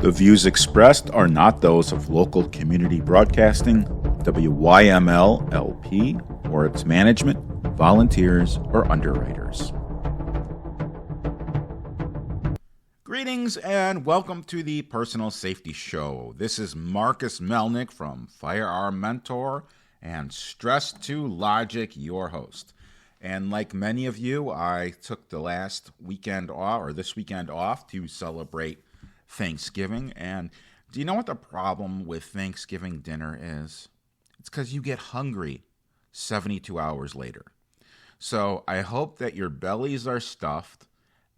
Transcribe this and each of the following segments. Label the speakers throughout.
Speaker 1: The views expressed are not those of local community broadcasting, WYML LP, or its management, volunteers, or underwriters. Greetings and welcome to the Personal Safety Show. This is Marcus Melnick from Firearm Mentor and Stress to Logic, your host. And like many of you, I took the last weekend off, or this weekend off, to celebrate Thanksgiving. And do you know what the problem with Thanksgiving dinner is? It's because you get hungry 72 hours later. So I hope that your bellies are stuffed,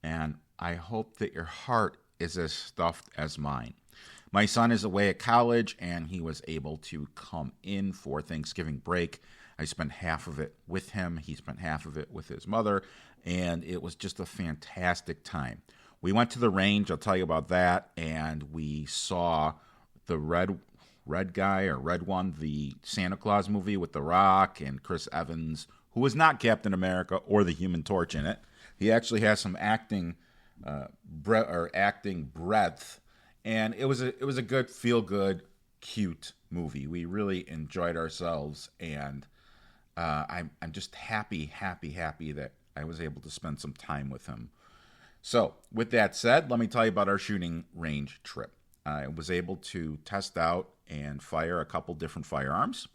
Speaker 1: and I hope that your heart is as stuffed as mine. My son is away at college, and he was able to come in for Thanksgiving break. I spent half of it with him. He spent half of it with his mother, and it was just a fantastic time. We went to the range, I'll tell you about that, and we saw the red one, the Santa Claus movie with The Rock and Chris Evans, who was not Captain America or the Human Torch in it. He actually has some acting breadth, and it was a good, feel-good, cute movie. We really enjoyed ourselves, and I'm just happy that I was able to spend some time with him. So, with that said, let me tell you about our shooting range trip. I was able to test out and fire a couple different firearms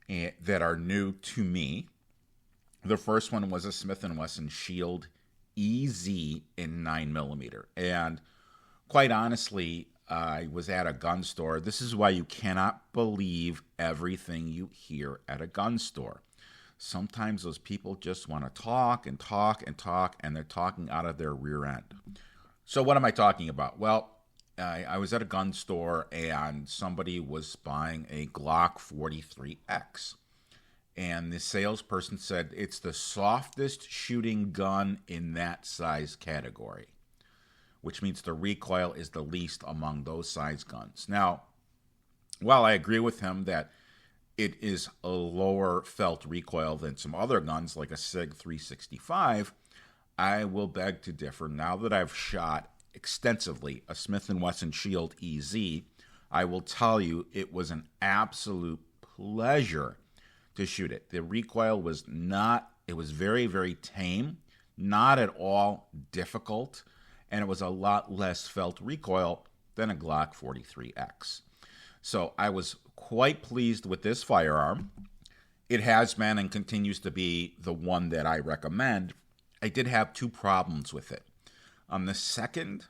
Speaker 1: that are new to me. The first one was a Smith & Wesson Shield EZ in 9mm. And quite honestly, I was at a gun store. This is why you cannot believe everything you hear at a gun store. Sometimes those people just want to talk, and they're talking out of their rear end. So what am I talking about? Well, I was at a gun store, and somebody was buying a Glock 43X. And the salesperson said, it's the softest shooting gun in that size category, which means the recoil is the least among those size guns. Now, while I agree with him that it is a lower felt recoil than some other guns like a SIG 365, I will beg to differ. Now that I've shot extensively a Smith & Wesson Shield EZ, I will tell you it was an absolute pleasure to shoot it. The recoil was very, very tame, not at all difficult, and it was a lot less felt recoil than a Glock 43X. So I was quite pleased with this firearm. It has been and continues to be the one that I recommend. I did have two problems with it. On the second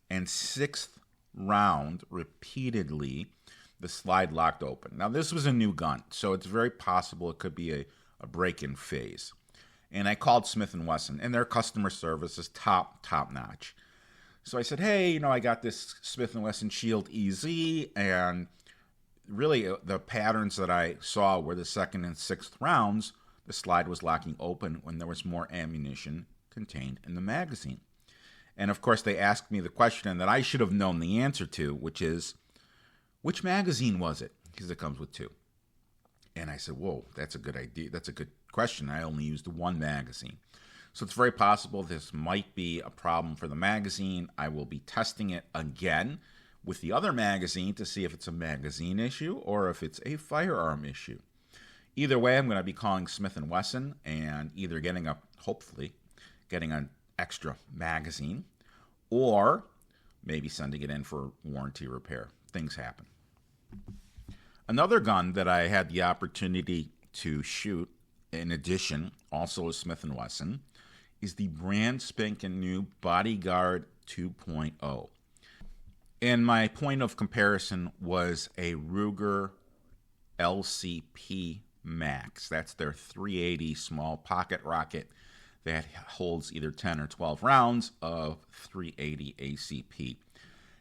Speaker 1: and sixth round, repeatedly, the slide locked open. Now, this was a new gun, so it's very possible it could be a break-in phase. And I called Smith & Wesson, and their customer service is top-notch. So I said, hey, I got this Smith & Wesson Shield EZ, and really the patterns that I saw were the second and sixth rounds, the slide was locking open when there was more ammunition contained in the magazine. And of course, they asked me the question that I should have known the answer to, which is, which magazine was it? Because it comes with two. And I said, whoa, that's a good idea. That's a good question. I only used one magazine. So it's very possible this might be a problem for the magazine. I will be testing it again with the other magazine to see if it's a magazine issue or if it's a firearm issue. Either way, I'm going to be calling Smith & Wesson and either hopefully getting an extra magazine, or maybe sending it in for warranty repair. Things happen. Another gun that I had the opportunity to shoot, in addition, also a Smith & Wesson, is the brand spanking new Bodyguard 2.0. And my point of comparison was a Ruger LCP Max. That's their .380 small pocket rocket that holds either 10 or 12 rounds of .380 ACP.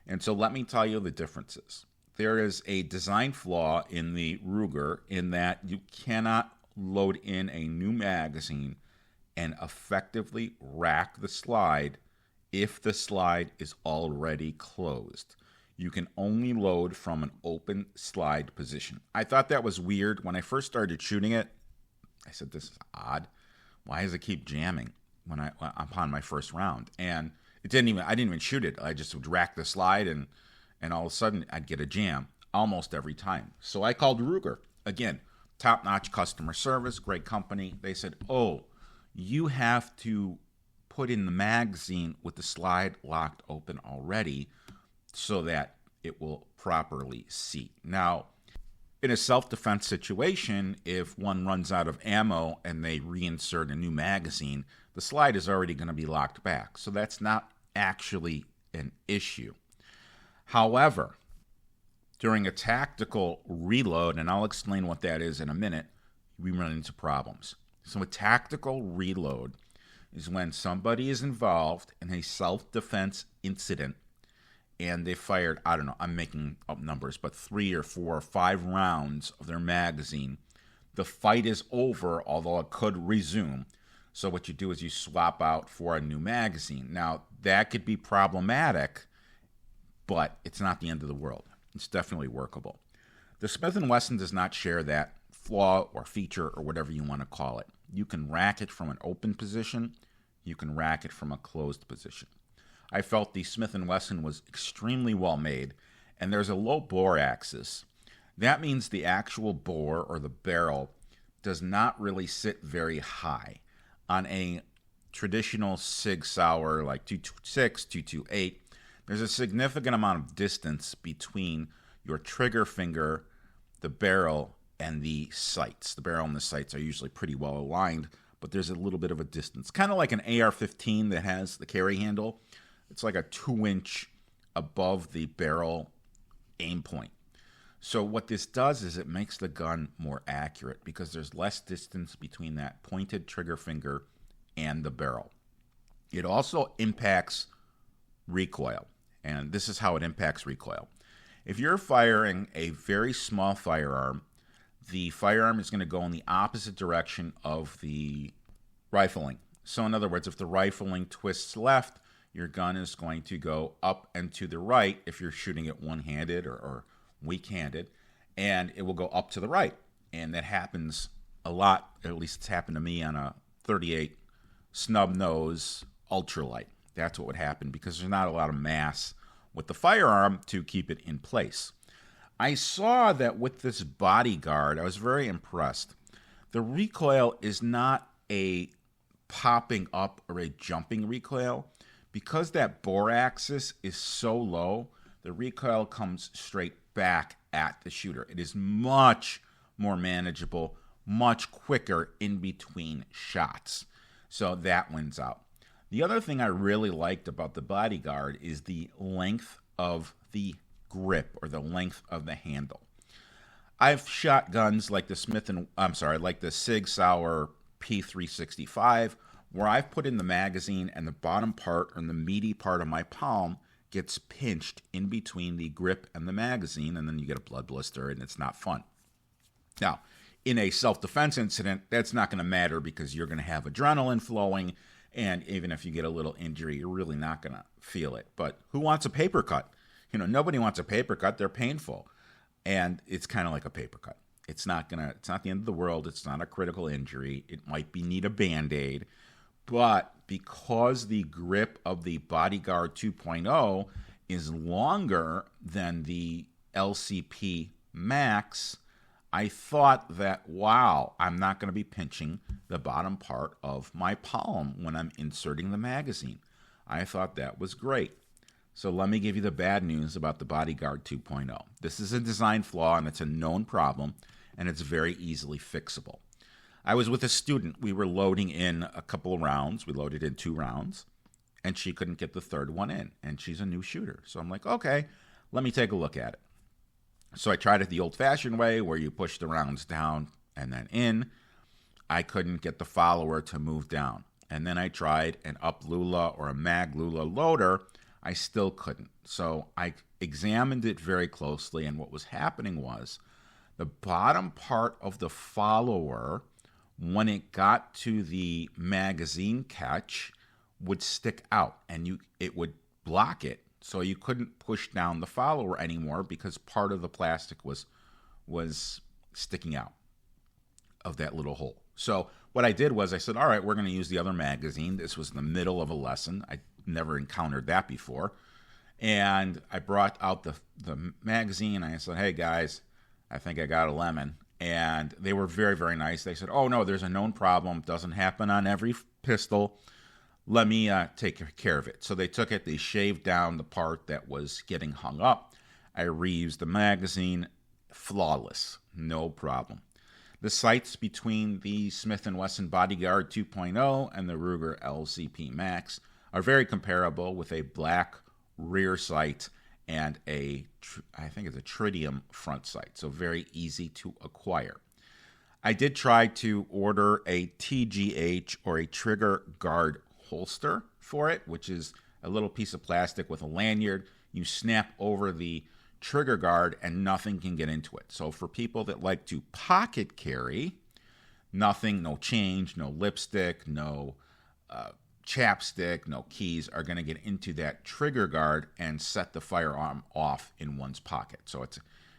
Speaker 1: And so let me tell you the differences. There is a design flaw in the Ruger in that you cannot load in a new magazine and effectively rack the slide if the slide is already closed. You can only load from an open slide position. I thought that was weird. When I first started shooting it, I said, this is odd. Why does it keep jamming upon my first round? And I didn't even shoot it. I just would rack the slide and and all of a sudden I'd get a jam almost every time. So I called Ruger. Again, top-notch customer service, great company. They said, oh, you have to put in the magazine with the slide locked open already so that it will properly seat. Now, in a self-defense situation, if one runs out of ammo and they reinsert a new magazine, the slide is already going to be locked back. So that's not actually an issue. However, during a tactical reload, and I'll explain what that is in a minute, we run into problems. So a tactical reload is when somebody is involved in a self-defense incident and they fired, I don't know, I'm making up numbers, but 3 or 4 or 5 rounds of their magazine. The fight is over, although it could resume. So what you do is you swap out for a new magazine. Now, that could be problematic, but it's not the end of the world. It's definitely workable. The Smith & Wesson does not share that flaw or feature or whatever you want to call it. You can rack it from an open position. You can rack it from a closed position. I felt the Smith & Wesson was extremely well made, and there's a low bore axis. That means the actual bore or the barrel does not really sit very high. On a traditional Sig Sauer like 226, 228, there's a significant amount of distance between your trigger finger, the barrel, and the sights. The barrel and the sights are usually pretty well aligned, but there's a little bit of a distance. Kind of like an AR-15 that has the carry handle. It's like a 2-inch above the barrel aim point. So what this does is it makes the gun more accurate because there's less distance between that pointed trigger finger and the barrel. It also impacts recoil, and this is how it impacts recoil. If you're firing a very small firearm, the firearm is going to go in the opposite direction of the rifling. So in other words, if the rifling twists left, your gun is going to go up and to the right if you're shooting it one-handed or weak-handed, and it will go up to the right. And that happens a lot, at least it's happened to me on a 38 snub nose ultralight. That's what would happen because there's not a lot of mass with the firearm to keep it in place. I saw that with this Bodyguard, I was very impressed. The recoil is not a popping up or a jumping recoil. Because that bore axis is so low, the recoil comes straight back at the shooter. It is much more manageable, much quicker in between shots. So that wins out. The other thing I really liked about the Bodyguard is the length of the grip or the length of the handle. I've shot guns like the Sig Sauer P365, where I've put in the magazine and the bottom part or the meaty part of my palm gets pinched in between the grip and the magazine, and then you get a blood blister, and it's not fun. Now, in a self-defense incident, that's not going to matter because you're going to have adrenaline flowing, and even if you get a little injury, you're really not going to feel it. But who wants a paper cut? Nobody wants a paper cut. They're painful, and it's kind of like a paper cut. It's not the end of the world. It's not a critical injury. It might need a Band-Aid. But because the grip of the Bodyguard 2.0 is longer than the LCP Max, I thought that, wow, I'm not going to be pinching the bottom part of my palm when I'm inserting the magazine. I thought that was great. So let me give you the bad news about the Bodyguard 2.0. This is a design flaw, and it's a known problem, and it's very easily fixable. I was with a student. We were loading in a couple of rounds. We loaded in 2 rounds, and she couldn't get the third one in, and she's a new shooter. So I'm like, okay, let me take a look at it. So I tried it the old-fashioned way where you push the rounds down and then in. I couldn't get the follower to move down. And then I tried an up Lula or a mag Lula loader. I still couldn't. So I examined it very closely, and what was happening was the bottom part of the follower, when it got to the magazine catch, would stick out, and it would block it. So you couldn't push down the follower anymore because part of the plastic was sticking out of that little hole. So what I did was I said, all right, we're going to use the other magazine. This was in the middle of a lesson. I never encountered that before. And I brought out the magazine. And I said, hey, guys, I think I got a lemon. And they were very, very nice. They said, oh, no, there's a known problem. Doesn't happen on every pistol. Let me take care of it. So they took it. They shaved down the part that was getting hung up. I reused the magazine. Flawless. No problem. The sights between the Smith & Wesson Bodyguard 2.0 and the Ruger LCP Max are very comparable, with a black rear sight and I think it's a tritium front sight, so very easy to acquire. I did try to order a TGH, or a trigger guard holster, for it, which is a little piece of plastic with a lanyard. You snap over the trigger guard and nothing can get into it. So for people that like to pocket carry, nothing, no change, no lipstick, no chapstick, no keys are going to get into that trigger guard and set the firearm off in one's pocket. So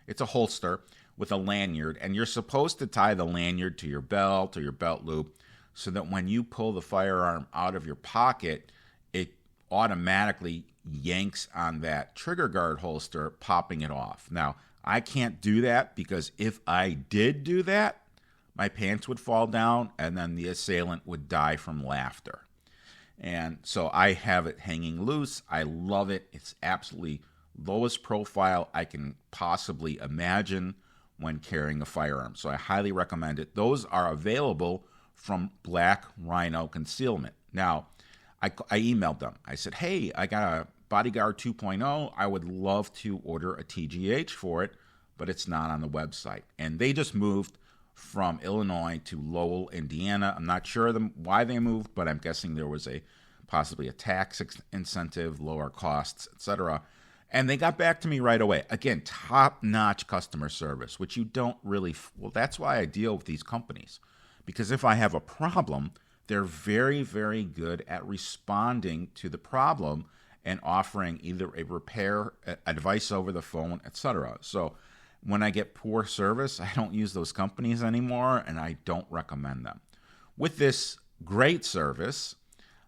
Speaker 1: it's a holster with a lanyard, and you're supposed to tie the lanyard to your belt or your belt loop so that when you pull the firearm out of your pocket, it automatically yanks on that trigger guard holster, popping it off. Now, I can't do that, because if I did do that, my pants would fall down and then the assailant would die from laughter. And so I have it hanging loose. I love it. It's absolutely lowest profile I can possibly imagine when carrying a firearm. So I highly recommend it. Those are available from Black Rhino Concealment. Now, I emailed them. I said, hey, I got a Bodyguard 2.0. I would love to order a TGH for it, but it's not on the website. And they just moved from Illinois to Lowell, Indiana. I'm not sure why they moved, but I'm guessing there was possibly a tax incentive, lower costs, etc. And they got back to me right away. Again, top-notch customer service, which you don't really... Well, that's why I deal with these companies. Because if I have a problem, they're very, very good at responding to the problem and offering either a repair, advice over the phone, etc. So when I get poor service, I don't use those companies anymore, and I don't recommend them. With this great service,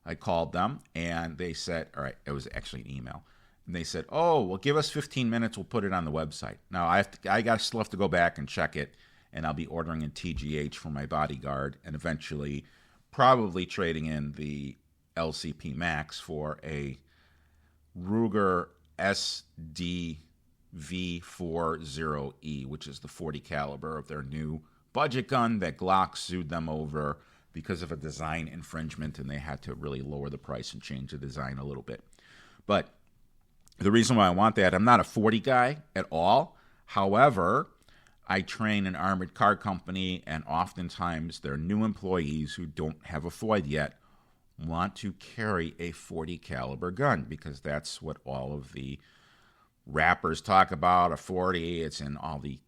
Speaker 1: I called them, and they said, all right, it was actually an email. And they said, oh, well, give us 15 minutes. We'll put it on the website. Now, I still have to go back and check it, and I'll be ordering a TGH for my Bodyguard, and eventually probably trading in the LCP Max for a Ruger SDV40E, which is the 40 caliber of their new budget gun that Glock sued them over because of a design infringement, and they had to really lower the price and change the design a little bit. But the reason why I want that, I'm not a 40 guy at all. However, I train an armored car company, and oftentimes their new employees who don't have a FOID yet want to carry a 40 caliber gun, because that's what all of the rappers talk about, a 40. It's in all the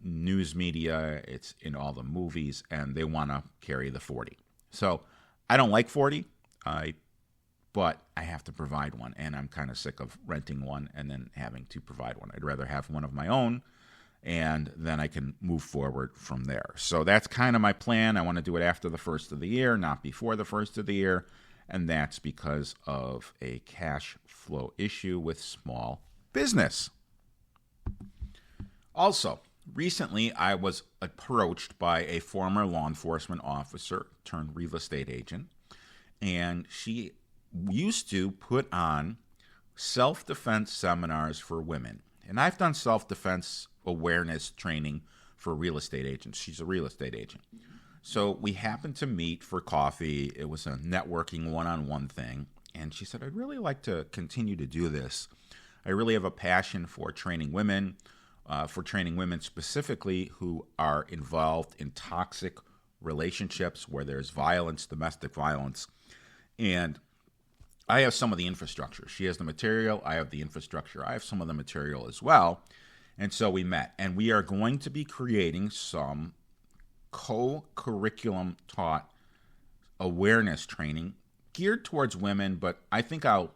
Speaker 1: news media, it's in all the movies, and they want to carry the 40. So I don't like 40, but I have to provide one, and I'm kind of sick of renting one and then having to provide one. I'd rather have one of my own, and then I can move forward from there. So that's kind of my plan. I want to do it after the first of the year, not before the first of the year, and that's because of a cash flow issue with small business. Also, recently I was approached by a former law enforcement officer turned real estate agent, and she used to put on self-defense seminars for women. And I've done self-defense awareness training for real estate agents. She's a real estate agent. So we happened to meet for coffee. It was a networking one-on-one thing. And she said, I'd really like to continue to do this. I really have a passion for training women specifically who are involved in toxic relationships where there's violence, domestic violence. And I have some of the infrastructure. She has the material. I have the infrastructure. I have some of the material as well. And so we met. And we are going to be creating some co-curriculum taught awareness training geared towards women, but I think I'll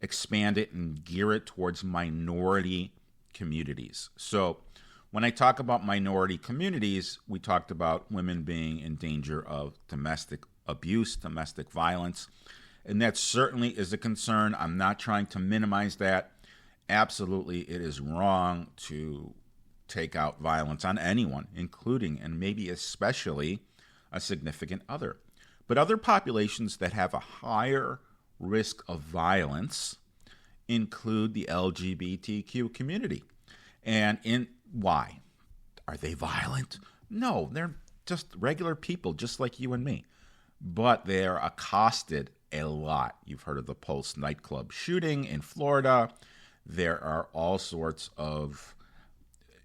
Speaker 1: expand it and gear it towards minority communities. So when I talk about minority communities, we talked about women being in danger of domestic abuse, domestic violence, And that certainly is a concern. I'm not trying to minimize that. Absolutely, it is wrong to take out violence on anyone, including and maybe especially a significant other. But other populations that have a higher risk of violence include the LGBTQ community. And why? Are they violent? No, they're just regular people, just like you and me. But they're accosted a lot. You've heard of the Pulse nightclub shooting in Florida. There are all sorts of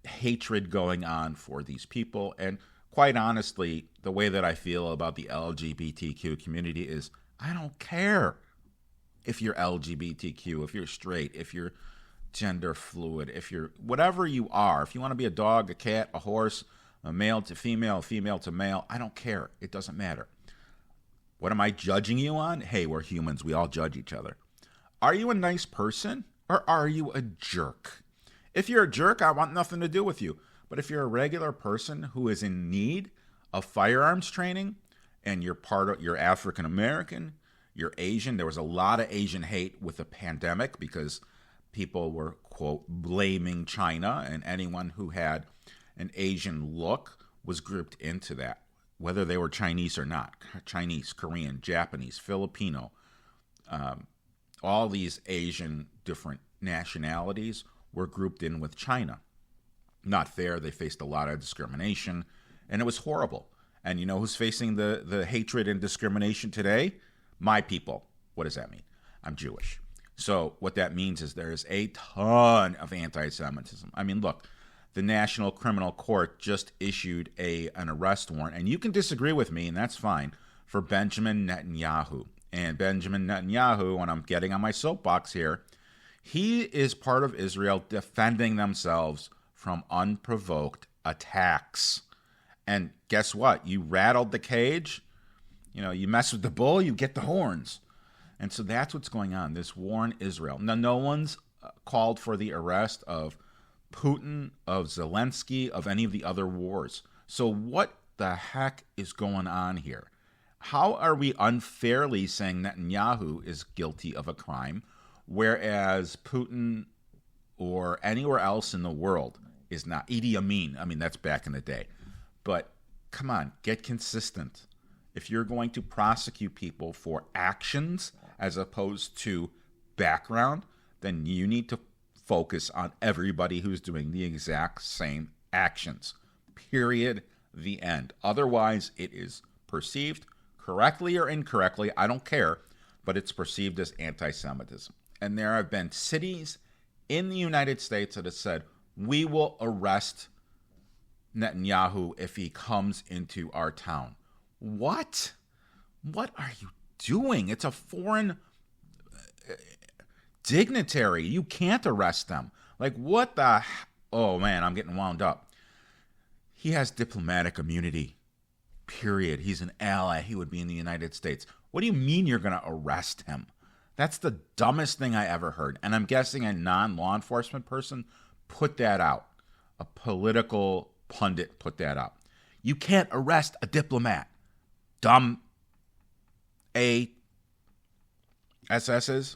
Speaker 1: hatred going on for these people. And quite honestly, the way that I feel about the LGBTQ community is I don't care if you're LGBTQ, if you're straight, if you're gender fluid, if you're whatever you are, if you want to be a dog, a cat, a horse, a male to female, a female to male, I don't care. It doesn't matter. What am I judging you on? Hey, we're humans. We all judge each other. Are you a nice person or are you a jerk? If you're a jerk, I want nothing to do with you. But if you're a regular person who is in need of firearms training and you're African American, you're Asian, there was a lot of Asian hate with the pandemic because people were, quote, blaming China, and anyone who had an Asian look was grouped into that, whether they were Chinese or not. Chinese, Korean, Japanese, Filipino, all these Asian different nationalities were grouped in with China. Not fair. They faced a lot of discrimination, and it was horrible. And you know who's facing the hatred and discrimination today? My people. What does that mean? I'm Jewish. So what that means is there is a ton of anti-Semitism. I mean, look, the National Criminal Court just issued an arrest warrant, and you can disagree with me, and that's fine, for Benjamin Netanyahu. And Benjamin Netanyahu, when I'm getting on my soapbox here, he is part of Israel defending themselves from unprovoked attacks. And guess what? You rattled the cage. You know, you mess with the bull, you get the horns. And so that's what's going on, this war in Israel. Now, no one's called for the arrest of Putin, of Zelensky, of any of the other wars. So what the heck is going on here? How are we unfairly saying Netanyahu is guilty of a crime, whereas Putin or anywhere else in the world is not? Idi Amin, I mean, that's back in the day. But come on, get consistent. If you're going to prosecute people for actions as opposed to background, then you need to focus on everybody who's doing the exact same actions. Period. The end. Otherwise, it is perceived correctly or incorrectly, I don't care, but it's perceived as anti-Semitism. And there have been cities in the United States that have said, we will arrest Netanyahu if he comes into our town. What? What are you doing? It's a foreign dignitary. You can't arrest them. Like, what the... Oh, man, I'm getting wound up. He has diplomatic immunity. Period. He's an ally. He would be in the United States. What do you mean you're going to arrest him? That's the dumbest thing I ever heard. And I'm guessing a non-law enforcement person put that out. A political pundit put that out. You can't arrest a diplomat. Dumb SS's.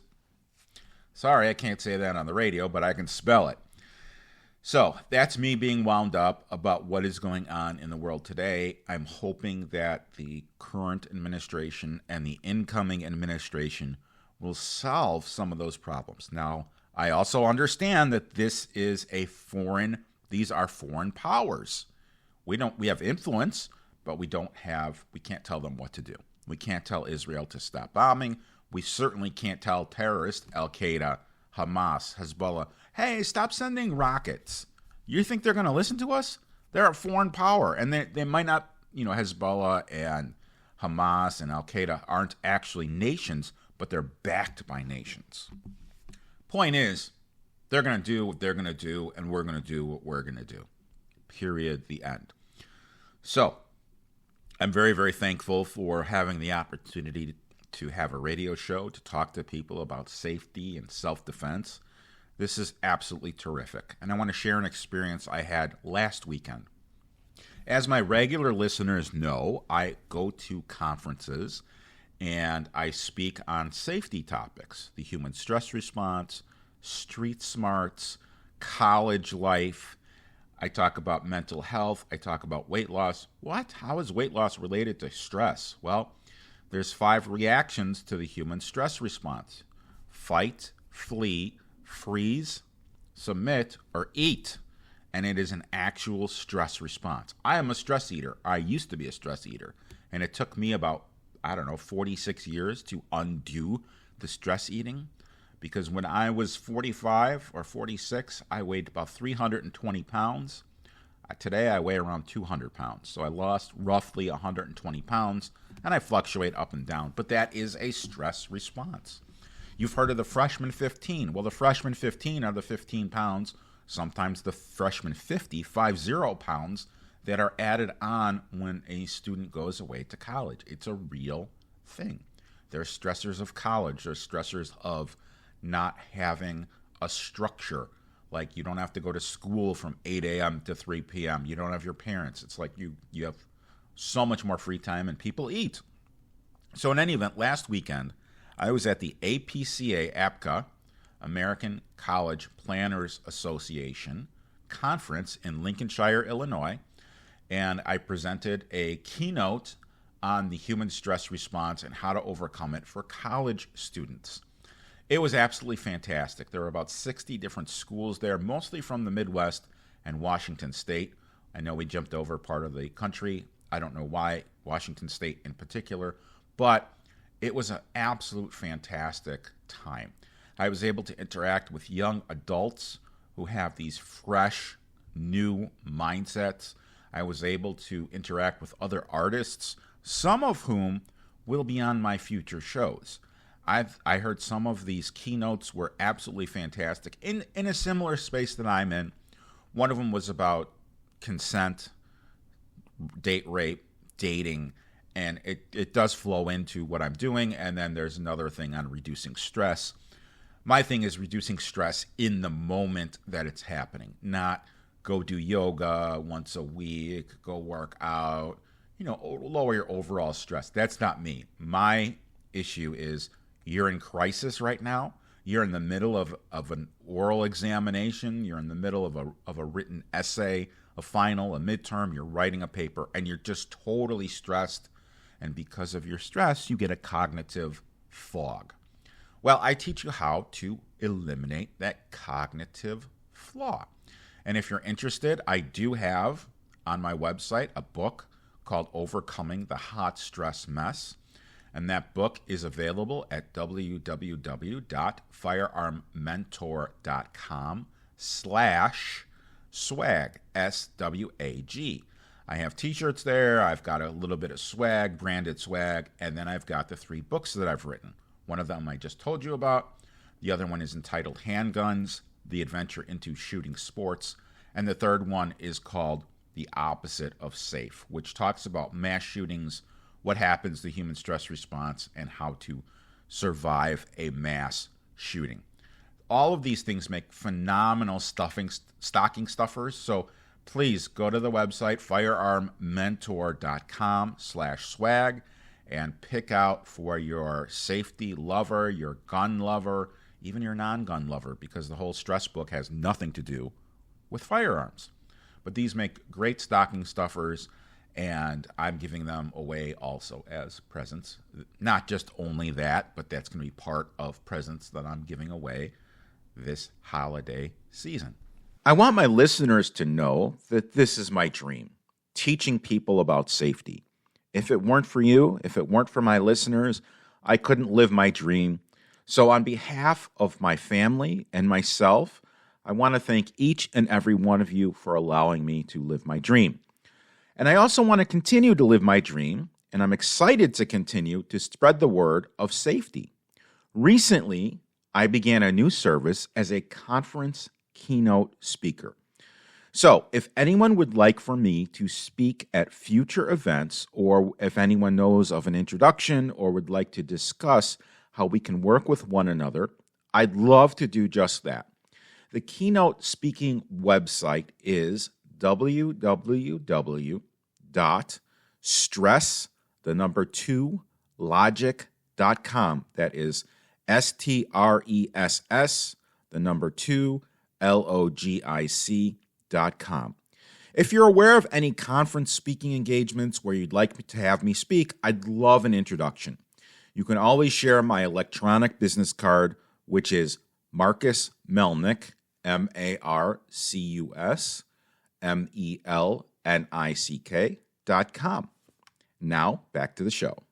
Speaker 1: Sorry, I can't say that on the radio, but I can spell it. So that's me being wound up about what is going on in the world today. I'm hoping that the current administration and the incoming administration will solve some of those problems. Now, I also understand that these are foreign powers. We have influence, but we can't tell them what to do. We can't tell Israel to stop bombing. We certainly can't tell terrorists, Al-Qaeda, Hamas, Hezbollah, hey, stop sending rockets. You think they're going to listen to us? They're a foreign power, and they might not, Hezbollah and Hamas and Al-Qaeda aren't actually nations, but they're backed by nations. Point is, they're going to do what they're going to do, and we're going to do what we're going to do. Period. The end. So, I'm very, very thankful for having the opportunity to have a radio show to talk to people about safety and self-defense. This is absolutely terrific, and I want to share an experience I had last weekend. As my regular listeners know, I go to conferences, and I speak on safety topics, the human stress response, street smarts, college life. I talk about mental health. I talk about weight loss. What? How is weight loss related to stress? Well, there's 5 reactions to the human stress response: fight, flee, freeze, submit, or eat. And it is an actual stress response. I am a stress eater. I used to be a stress eater. And it took me about, 46 years to undo the stress eating. Because when I was 45 or 46, I weighed about 320 pounds. Today, I weigh around 200 pounds. So I lost roughly 120 pounds, and I fluctuate up and down. But that is a stress response. You've heard of the freshman 15. Well, the freshman 15 are the 15 pounds, sometimes the freshman 50 pounds that are added on when a student goes away to college. It's a real thing. There's stressors of college. There's stressors of not having a structure. Like you don't have to go to school from 8 a.m. to 3 p.m. You don't have your parents. It's like you have so much more free time, and people eat. So in any event, last weekend, I was at the APCA, American College Planners Association conference in Lincolnshire, Illinois, and I presented a keynote on the human stress response and how to overcome it for college students. It was absolutely fantastic. There were about 60 different schools there, mostly from the Midwest and Washington State. I know we jumped over part of the country. I don't know why, Washington State in particular, but it was an absolute fantastic time. I was able to interact with young adults who have these fresh, new mindsets. I was able to interact with other artists, some of whom will be on my future shows. I heard some of these keynotes were absolutely fantastic in a similar space that I'm in. One of them was about consent, date rape, dating, and it does flow into what I'm doing. And then there's another thing on reducing stress. My thing is reducing stress in the moment that it's happening, not go do yoga once a week, go work out, lower your overall stress. That's not me. My issue is you're in crisis right now. You're in the middle of an oral examination. You're in the middle of a written essay, a final, a midterm. You're writing a paper, and you're just totally stressed. And because of your stress, you get a cognitive fog. Well, I teach you how to eliminate that cognitive flaw. And if you're interested, I do have on my website a book called Overcoming the Hot Stress Mess. And that book is available at www.firearmmentor.com/swag, SWAG. I have t-shirts there. I've got a little bit of swag, branded swag, and then I've got the 3 books that I've written. One of them I just told you about. The other one is entitled Handguns, The Adventure into Shooting Sports. And the third one is called The Opposite of Safe, which talks about mass shootings, what happens to human stress response, and how to survive a mass shooting. All of these things make phenomenal stocking stuffers. So please go to the website, firearmmentor.com/swag, and pick out for your safety lover, your gun lover, even your non-gun lover, because the whole stress book has nothing to do with firearms. But these make great stocking stuffers, and I'm giving them away also as presents. Not just only that, but that's going to be part of presents that I'm giving away this holiday season. I want my listeners to know that this is my dream, teaching people about safety. If it weren't for you, if it weren't for my listeners, I couldn't live my dream. So on behalf of my family and myself, I want to thank each and every one of you for allowing me to live my dream. And I also want to continue to live my dream, and I'm excited to continue to spread the word of safety. Recently, I began a new service as a conference keynote speaker. So if anyone would like for me to speak at future events, or if anyone knows of an introduction or would like to discuss how we can work with one another, I'd love to do just that. The keynote speaking website is www.stress2
Speaker 2: stress.logic.com. That is STRESS, the number 2, LOGIC.com. If you're aware of any conference speaking engagements where you'd like to have me speak, I'd love an introduction. You can always share my electronic business card, which is Marcus Melnick, MarcusMelnick.com. Now, back to the show.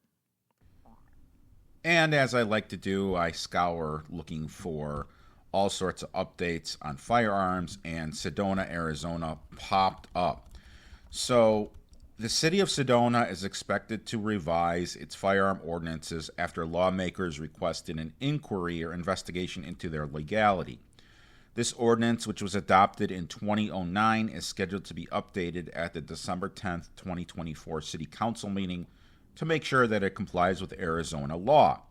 Speaker 1: And as I like to do, I scour looking for all sorts of updates on firearms, and Sedona, Arizona popped up. So the city of Sedona is expected to revise its firearm ordinances after lawmakers requested an inquiry or investigation into their legality. This ordinance, which was adopted in 2009, is scheduled to be updated at the December 10th, 2024 City Council meeting to make sure that it complies with Arizona law.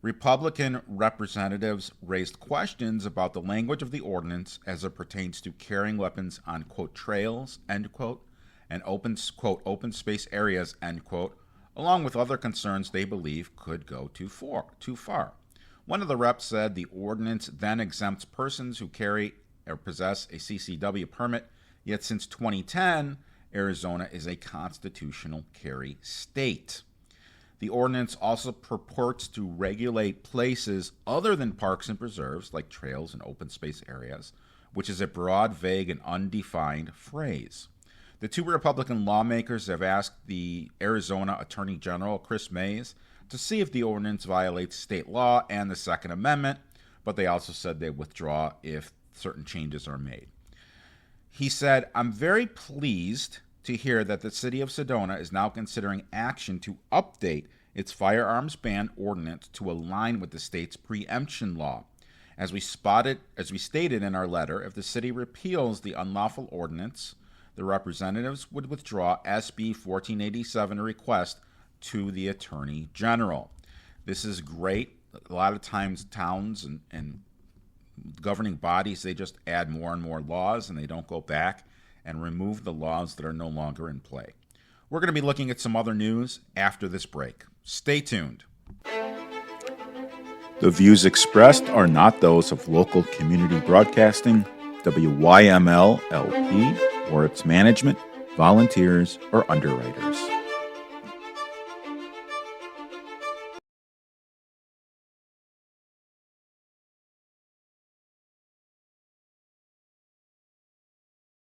Speaker 1: Republican representatives raised questions about the language of the ordinance as it pertains to carrying weapons on, quote, trails, end quote, and open, quote, open space areas, end quote, along with other concerns they believe could go too far. One of the reps said the ordinance then exempts persons who carry or possess a CCW permit, yet since 2010, Arizona is a constitutional carry state. The ordinance also purports to regulate places other than parks and preserves, like trails and open space areas, which is a broad, vague, and undefined phrase. The two Republican lawmakers have asked the Arizona Attorney General, Chris Mays, to see if the ordinance violates state law and the Second Amendment, but they also said they withdraw if certain changes are made. He said, "I'm very pleased to hear that the city of Sedona is now considering action to update its firearms ban ordinance to align with the state's preemption law. As we stated in our letter, if the city repeals the unlawful ordinance, the representatives would withdraw SB 1487 request to the Attorney General." This is great. A lot of times towns and governing bodies, they just add more and more laws and they don't go back and remove the laws that are no longer in play. We're going to be looking at some other news after this break. Stay tuned.
Speaker 2: The views expressed are not those of local community broadcasting, WYML LP, or its management, volunteers, or underwriters.